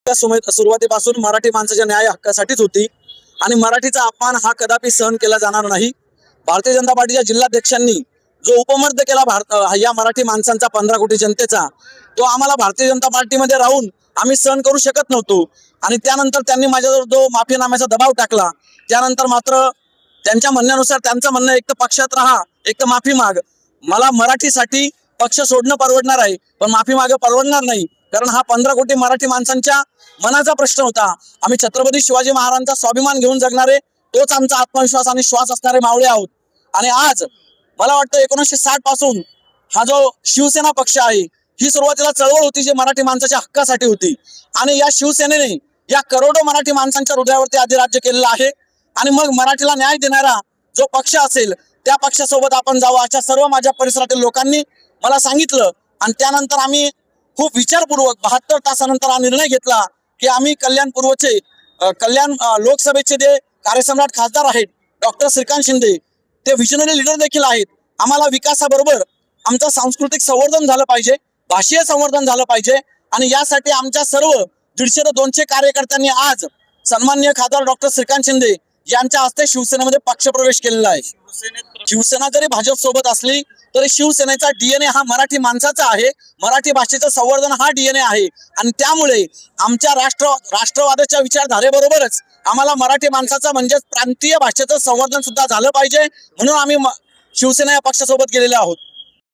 सुरुवातीपासून मराठी माणसाच्या न्याय हक्कासाठीच होती आणि मराठीचा अपमान हा कदापि सहन केला जाणार नाही। भारतीय जनता पार्टीच्या जिल्हाध्यक्षांनी जो उपमर्द केला या मराठी माणसांचा 15 कोटी जनतेचा, तो आम्हाला भारतीय जनता पार्टीमध्ये राहून आम्ही सहन करू शकत नव्हतो। आणि त्यानंतर त्यांनी माझ्यावर जो माफीनाम्याचा दबाव टाकला, त्यानंतर मात्र त्यांच्या म्हणण्यानुसार त्यांचं म्हणणं एक तर पक्षात राहा, एक तर माफी माग। मला मराठीसाठी पक्ष सोडणं परवडणार आहे, पण माफी मागे परवडणार नाही, कारण हा 15 कोटी मराठी माणसांच्या मनाचा प्रश्न होता। आम्ही छत्रपती शिवाजी महाराजांचा स्वाभिमान घेऊन जगणारे, तोच आमचा आत्मविश्वास आणि श्वास असणारे मावळे आहोत। आणि आज मला वाटतं 1960 पासून हा जो शिवसेना पक्ष आहे, ही सुरुवातीला चळवळ होती जी मराठी माणसाच्या हक्कासाठी होती। आणि या शिवसेनेने या करोडो मराठी माणसांच्या हृदयावरती अधिराज्य केलेलं आहे। आणि मग मराठीला न्याय देणारा जो पक्ष असेल त्या पक्षासोबत आपण जावं, अशा सर्व माझ्या परिसरातील लोकांनी मला सांगितलं। आणि त्यानंतर आम्ही खूप विचारपूर्वक 72 तासानंतर हा निर्णय घेतला की आम्ही कल्याण लोकसभेचे जे कार्यसम्राट खासदार आहेत डॉक्टर श्रीकांत शिंदे, ते विजनरी लीडर देखील आहेत। आम्हाला विकासाबरोबर आमचं सांस्कृतिक संवर्धन झालं पाहिजे, भाषीय संवर्धन झालं पाहिजे। आणि यासाठी आमच्या सर्व 150 ते 200 कार्यकर्त्यांनी आज सन्माननीय खासदार डॉक्टर श्रीकांत शिंदे यांच्या हस्ते शिवसेनेमध्ये पक्षप्रवेश केलेला आहे। शिवसेना जरी भाजप सोबत असली तरी शिवसेनेचा डीएनए हा मराठी माणसाचा आहे, मराठी भाषेचं संवर्धन हा डीएनए आहे। आणि त्यामुळे आमच्या राष्ट्रवादाच्या विचारधारेबरोबरच आम्हाला मराठी माणसाचं म्हणजेच प्रांतीय भाषेचं संवर्धन सुद्धा झालं पाहिजे, म्हणून आम्ही शिवसेना या पक्षासोबत गेलेले आहोत।